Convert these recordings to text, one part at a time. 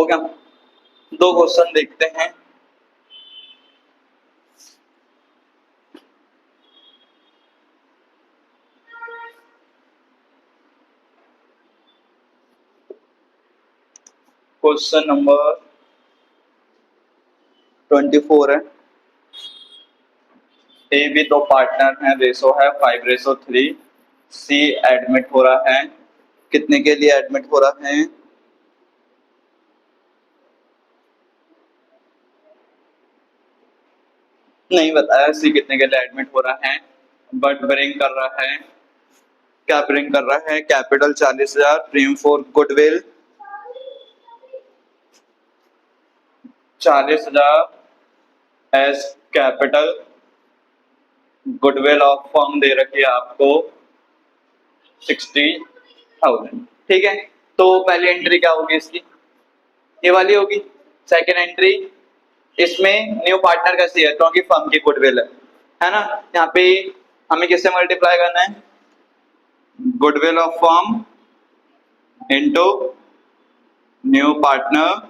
हो गया। दो क्वेश्चन देखते हैं। क्वेश्चन नंबर 24 है। ए भी दो पार्टनर हैं, रेशो है 5:3। सी एडमिट हो रहा है, कितने के लिए एडमिट हो रहा है? नहीं बताया सी कितने के लिए एडमिट हो रहा है, बट ब्रिंग कर रहा है। क्या ब्रिंग कर रहा है? Capital 40,000, premium for goodwill 40,000 A's capital, goodwill of firm दे रखी है आपको 60,000। ठीक है, तो पहली एंट्री क्या होगी इसकी? ये वाली होगी। सेकेंड एंट्री, इसमें न्यू पार्टनर का शेयर क्योंकि फर्म की गुडविल है ना। यहाँ पे हमें किससे मल्टीप्लाई करना है? Goodwill of firm into new partner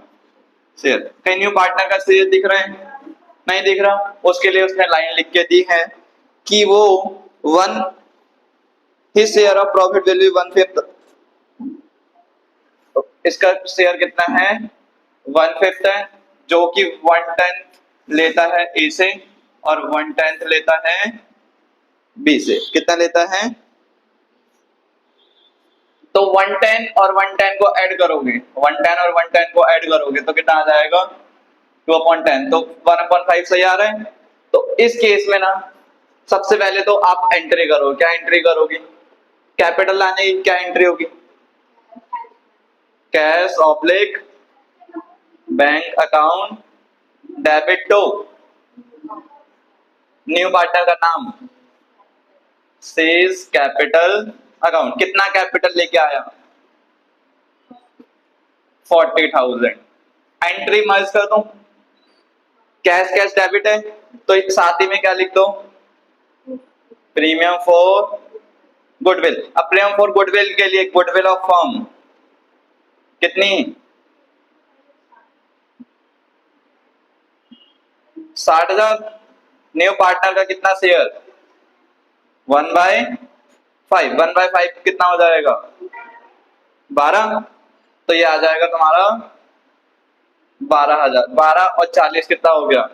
share. कहीं न्यू पार्टनर का शेयर दिख रहा है? नहीं दिख रहा। उसके लिए उसने लाइन लिख के दी है कि वो one his share of profit will be 1/5। तो इसका शेयर कितना है? 1/5 है, जो कि 1/10 लेता है ए से और 1/10 लेता है बी से। कितना लेता है? तो 1/10 और 1/10 को ऐड करोगे, 1/10 और 1/10 को ऐड करोगे तो कितना आ जाएगा? 2/10। तो 1/5 सही आ रहा है। तो इस केस में ना सबसे पहले तो आप एंट्री करो। क्या एंट्री करोगे? कैपिटल लाने की क्या एंट्री होगी? Cash oblique bank account debit to new partner का नाम सेज कैपिटल अकाउंट। कितना कैपिटल लेके आया? 40,000। एंट्री मर्ज कर दूं, कैश कैश डेबिट है तो एक साथ ही में क्या लिख दो? Premium for goodwill. अब प्रीमियम फॉर गुडविल के लिए गुडविल ऑफ फर्म कितनी? 60,000। न्यू पार्टनर का कितना शेयर? 1/5। 1/5 कितना हो जाएगा? 12। तो ये आ जाएगा तुम्हारा 12,000। 12 और 40 कितना हो गया?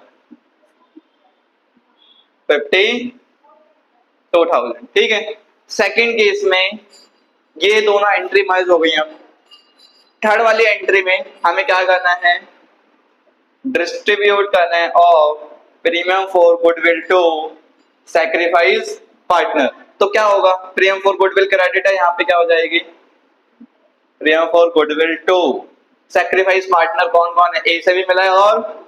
52,000। ठीक है। सेकंड केस में ये दोनों एंट्री मर्ज हो गई हैं। थर्ड वाली एंट्री में हमें क्या करना है? डिस्ट्रीब्यूट करना है of premium for goodwill to sacrifice partner. तो क्या होगा? प्रीमियम फॉर गुडविल क्रेडिट है, यहाँ पे क्या हो जाएगी? Premium for goodwill to sacrifice partner कौन कौन है? ए से भी मिला है और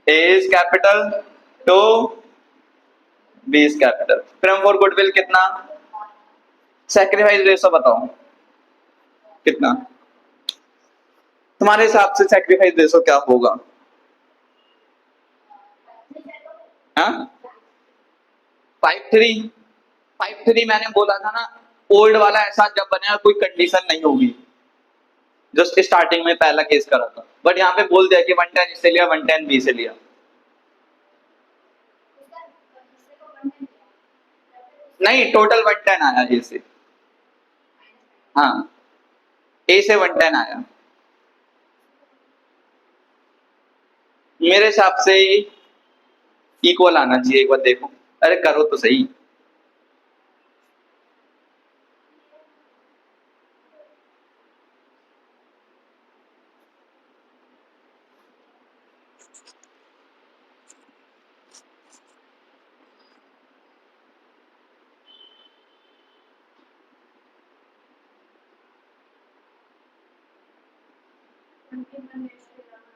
A is capital to B is capital. Premium for goodwill कितना? सैक्रिफाइस रेशो बताओ कितना तुम्हारे हिसाब से? सैक्रिफाइस रेशो क्या होगा? हाँ 5:3। 5:3 मैंने बोला था ना, ओल्ड वाला ऐसा जब बनेगा कोई कंडीशन नहीं होगी। जस्ट स्टार्टिंग में पहला केस करा था, बट यहाँ पे बोल दिया कि 1/10 इससे लिया, 1/10 बी से लिया। नहीं, टोटल 1/10 आया ए से। हाँ, ए से 1/10 आया। मेरे हिसाब से इक्वल आना चाहिए। एक बार देखो, अरे करो तो सही।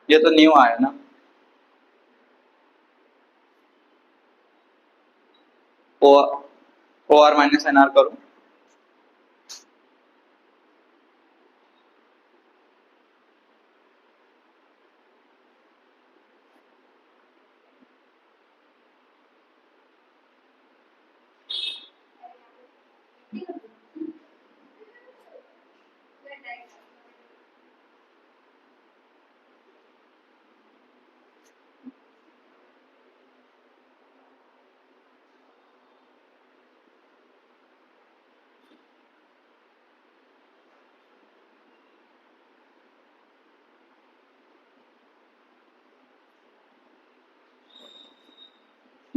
ये तो न्यू आया ना। O R minus N R करो।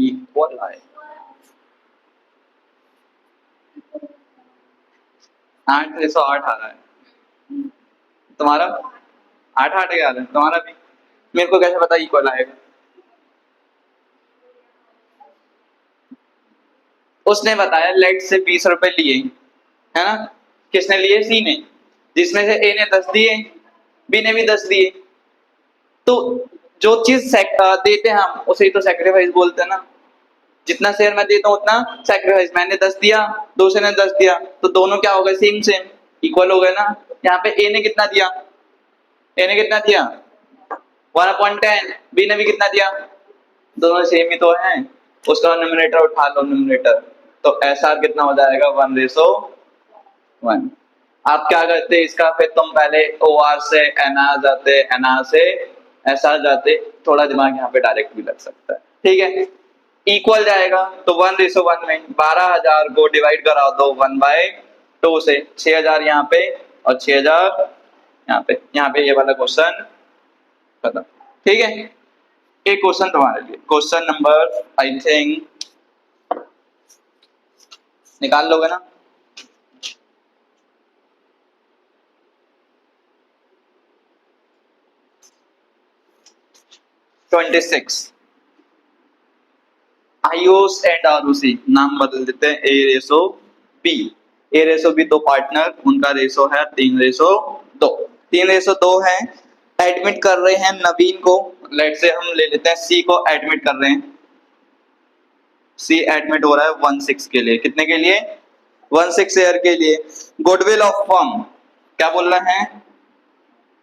इक्वल आएगा 8/8 आ रहा है तुम्हारा, 8/8 आ रहा है तुम्हारा भी। मेरे को कैसे पता इक्वल आएगा? उसने बताया लेट से 20 रुपए लिए, है ना? किसने लिए? सी ने। जिसमें से ए ने 10 दिए, बी ने भी 10 दिए। तो जो चीज देते हैं हम उसे ही तो सेक्रीफाइस बोलते हैं ना। जितना शेयर मैं देता हूँ उतना सेक्रीफाइस। मैंने 10 दिया, दूसरे ने 10 दिया, तो दोनों क्या हो गए? सेम सेम, इक्वल हो गए ना। यहाँ पे ए ने कितना दिया? ए ने कितना दिया? 1/10। बी ने भी कितना दिया? दोनों सेम ही तो हैं। उसका न्यूमरेटर उठा लो, न्यूमरेटर। तो एस आर कितना हो जाएगा? 1:1। आप क्या करते इसका? फिर तुम पहले ओ आर से एन आर जाते, एन आर से एस आर जाते। थोड़ा दिमाग यहाँ पे डायरेक्ट भी लग सकता है, ठीक है। इक्वल जाएगा तो 1:1 में 12,000 को डिवाइड करा दो 1/2 से। 6,000 यहाँ पे और 6,000 यहाँ पे। यहाँ पे ये वाला क्वेश्चन खत्म, ठीक है। एक क्वेश्चन तुम्हारे लिए, क्वेश्चन नंबर आई थिंक निकाल लोगे ना? ट्वेंटी आईओस एंड आरओसी नाम बदल देते हैं। ए रेसो बी। ए रेसो बी दो पार्टनर, उनका रेसो है 3:2। 3:2 है। एडमिट कर रहे हैं नवीन को। लेट से हम ले लेते हैं सी को एडमिट कर रहे हैं। सी एडमिट हो रहा है 16 के लिए। कितने के लिए? 16 ईयर के लिए। गुडविल ऑफ फर्म क्या बोल रहे हैं?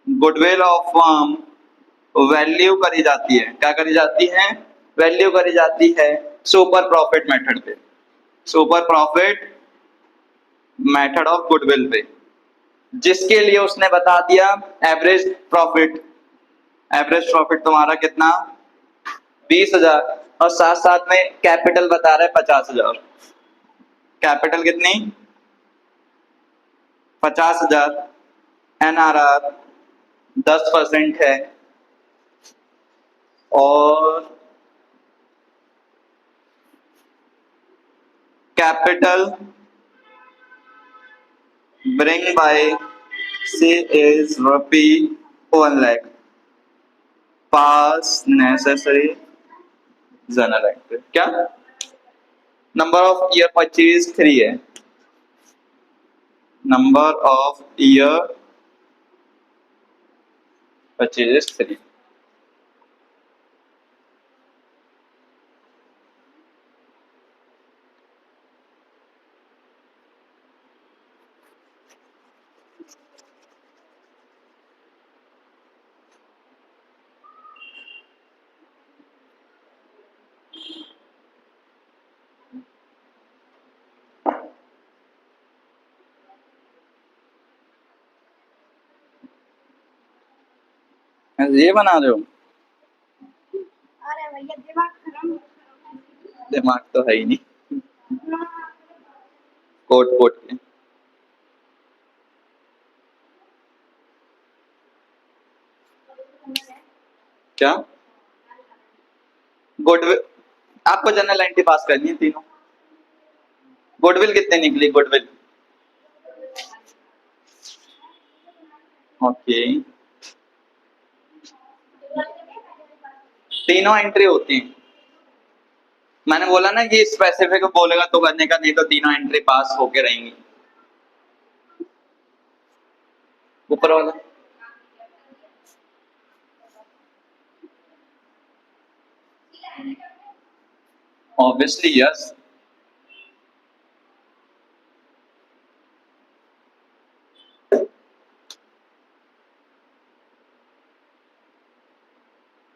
गुडविल ऑफ फर्म वैल्यू करी जाती है। क्या करी जाती है? वैल्यू करी जाती है सुपर प्रॉफिट मेथड पे। Super profit method of goodwill पे, जिसके लिए उसने बता दिया एवरेज प्रॉफिट। एवरेज प्रॉफिट तुम्हारा कितना? 20,000। और साथ साथ में कैपिटल बता रहा है 50,000। कैपिटल कितनी? 50,000। एनआरआर 10% है। और capital bring by C is ₹1 lakh pass necessary journal entry। क्या? नंबर ऑफ ईयर परचेज 3 है। Number of year purchase 3। ये बना रहे हो? अरे भैया दिमाग खराब। दिमाग तो है ही नहीं। कोट कोट के क्या? गुडविल आपको जनरल एंट्री पास करनी है तीनों। गुडविल कितने निकली? गुडविल ओके, तीनों एंट्री होती हैं। मैंने बोला ना कि स्पेसिफिक बोलेगा तो करने का, नहीं तो तीनों एंट्री पास होके रहेंगी। ऊपर वाला ऑब्वियसली यस।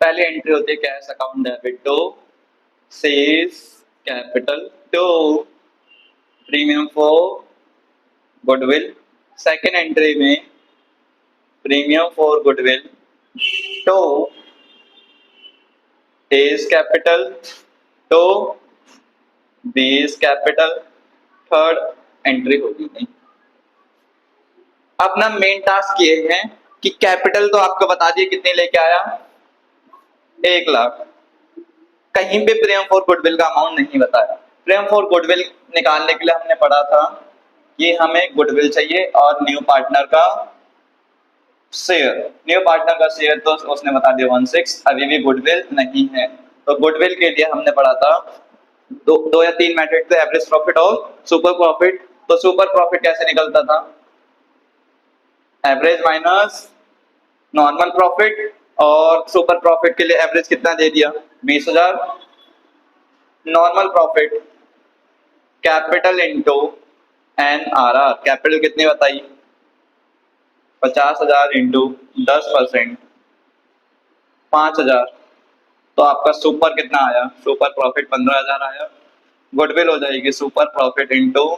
पहली एंट्री होती है cash account debit to sales capital to premium for goodwill. Second entry में premium for goodwill to A's capital to B's capital. Third entry होगी नहीं। अपना मेन टास्क ये है कि कैपिटल तो आपको बता दिए कितने लेके आया? 1 लाख। कहीं पे प्रेम फॉर गुडविल का अमाउंट नहीं बताया। प्रेम फॉर गुडविल निकालने के लिए हमने पढ़ा था कि हमें गुडविल चाहिए और न्यू पार्टनर का शेयर। न्यू पार्टनर का शेयर तो उसने बता दिया 1/6, अभी भी गुडविल नहीं है। तो गुडविल के लिए हमने पढ़ा था दो या तीन मेथड थे, एवरेज प्रॉफिट और सुपर प्रॉफिट। तो सुपर प्रॉफिट कैसे निकलता था? एवरेज माइनस नॉर्मल प्रॉफिट, और सुपर प्रॉफिट के लिए एवरेज कितना दे दिया? 20,000। Normal profit capital into NRR, capital कितनी बताई? 50,000 इंटू 10%, 5,000। तो आपका सुपर कितना आया? सुपर प्रॉफिट 15,000 आया। गुडविल हो जाएगी सुपर प्रॉफिट इंटू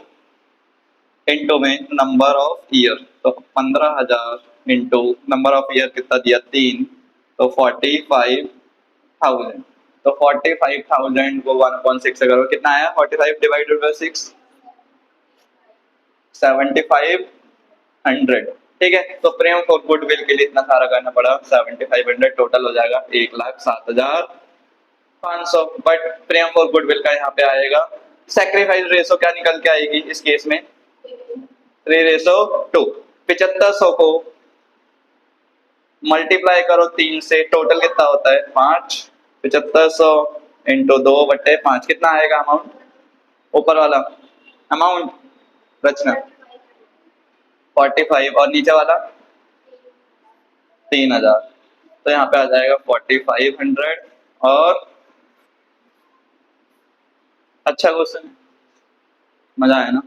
में नंबर ऑफ ईयर, तो 15,000 इंटू नंबर ऑफ ईयर कितना दिया? 3, तो 45,000। तो 45,000 को 1/6 से करो, कितना आया? 45 डिवाइडेड बाय 6, 7,500। ठीक है, तो प्रेम फॉर गुडविल के लिए इतना सारा करना पड़ा, 7,500 टोटल हो जाएगा 1,07,500। बट प्रेम फॉर गुडविल का यहाँ पे आएगा सैक्रिफाइस रेशो क्या निकल के आएगी इस केस में? 3:2। 7500 को मल्टीप्लाई करो 3 से, टोटल कितना होता है? 5। 7500 इंटू 2/5 कितना आएगा अमाउंट? ऊपर वाला अमाउंट रचना 45, और नीचे वाला 3,000। तो यहाँ पे आ जाएगा 4,500। और अच्छा क्वेश्चन, मजा आया ना?